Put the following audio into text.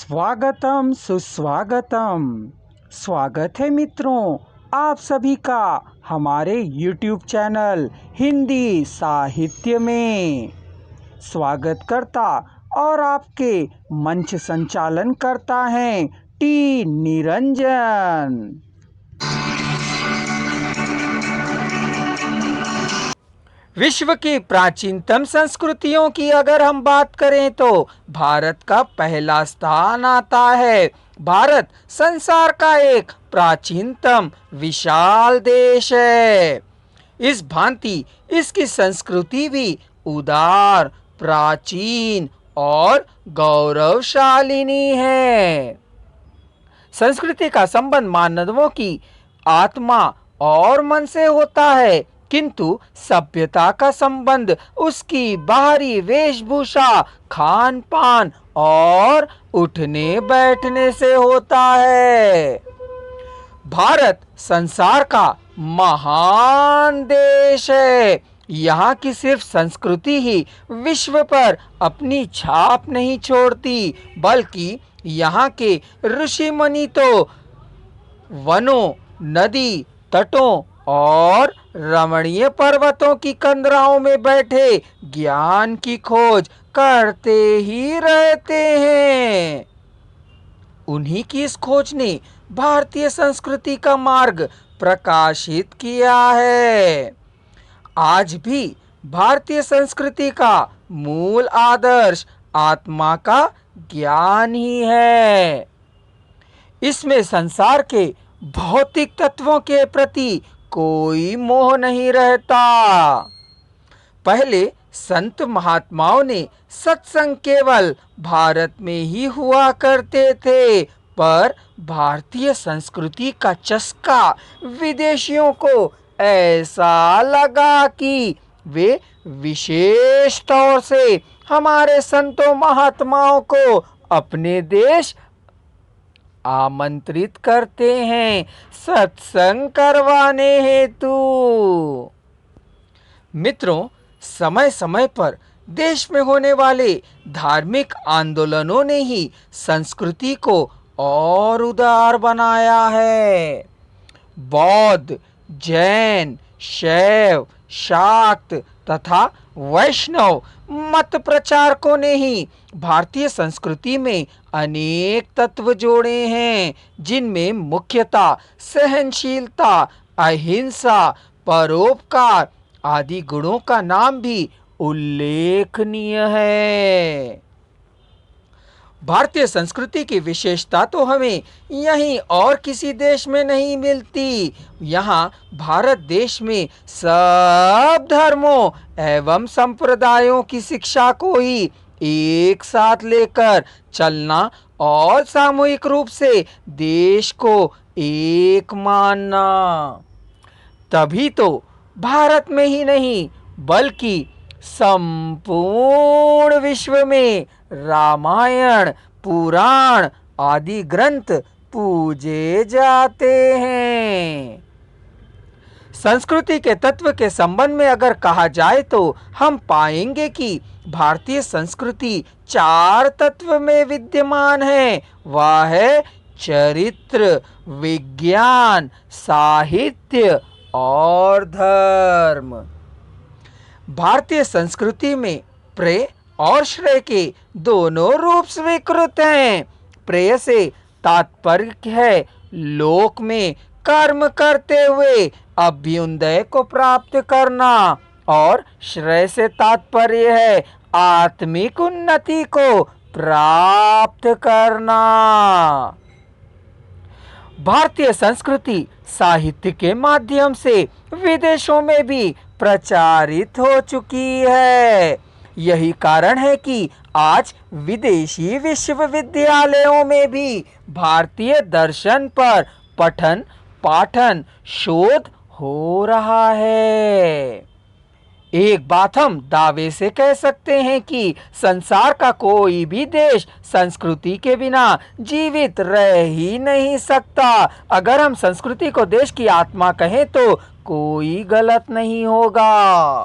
स्वागतम सुस्वागतम। स्वागत है मित्रों आप सभी का हमारे YouTube चैनल हिंदी साहित्य में। स्वागत करता और आपके मंच संचालन करता है टी निरंजन। विश्व की प्राचीनतम संस्कृतियों की अगर हम बात करें तो भारत का पहला स्थान आता है। भारत संसार का एक प्राचीनतम विशाल देश है। इस भांति इसकी संस्कृति भी उदार, प्राचीन और गौरवशालिनी है। संस्कृति का संबंध मानवों की आत्मा और मन से होता है, किंतु सभ्यता का संबंध उसकी बाहरी वेशभूषा, खान पान और उठने बैठने से होता है। भारत संसार का महान देश है। यहाँ की सिर्फ संस्कृति ही विश्व पर अपनी छाप नहीं छोड़ती, बल्कि यहाँ के ऋषि मुनि तो वनों, नदी तटों और रमणीय पर्वतों की कंदराओं में बैठे ज्ञान की खोज करते ही रहते हैं। उन्हीं की इस खोज ने भारतीय संस्कृति का मार्ग प्रकाशित किया है। आज भी भारतीय संस्कृति का मूल आदर्श आत्मा का ज्ञान ही है। इसमें संसार के भौतिक तत्वों के प्रति कोई मोह नहीं रहता। पहले संत महात्माओं ने सत्संग केवल भारत में ही हुआ करते थे, पर भारतीय संस्कृति का चस्का विदेशियों को ऐसा लगा कि वे विशेष तौर से हमारे संतों महात्माओं को अपने देश आमंत्रित करते हैं सत्संग करवाने हेतु। मित्रों, समय समय पर देश में होने वाले धार्मिक आंदोलनों ने ही संस्कृति को और उदार बनाया है। बौद्ध, जैन, शैव, शाक्त तथा वैष्णव मत प्रचारकों ने ही भारतीय संस्कृति में अनेक तत्व जोड़े हैं, जिनमें मुख्यतः सहनशीलता, अहिंसा, परोपकार आदि गुणों का नाम भी उल्लेखनीय है। भारतीय संस्कृति की विशेषता तो हमें यहीं और किसी देश में नहीं मिलती। यहाँ भारत देश में सब धर्मों एवं संप्रदायों की शिक्षा को ही एक साथ लेकर चलना और सामूहिक रूप से देश को एक मानना। तभी तो भारत में ही नहीं बल्कि संपूर्ण विश्व में रामायण, पुराण आदि ग्रंथ पूजे जाते हैं। संस्कृति के तत्व के संबंध में अगर कहा जाए तो हम पाएंगे कि भारतीय संस्कृति 4 तत्व में विद्यमान है। वह है चरित्र, विज्ञान, साहित्य और धर्म। भारतीय संस्कृति में प्रेय और श्रेय के दोनों रूप स्वीकृत हैं। प्रेय से तात्पर्य है लोक में कर्म करते हुए अभ्युदय को प्राप्त करना, और श्रेय से तात्पर्य है आत्मिक उन्नति को प्राप्त करना। भारतीय संस्कृति साहित्य के माध्यम से विदेशों में भी प्रचारित हो चुकी है। यही कारण है कि आज विदेशी विश्वविद्यालयों में भी भारतीय दर्शन पर पठन पाठन शोध हो रहा है। एक बात हम दावे से कह सकते हैं कि संसार का कोई भी देश संस्कृति के बिना जीवित रह ही नहीं सकता। अगर हम संस्कृति को देश की आत्मा कहें तो कोई गलत नहीं होगा।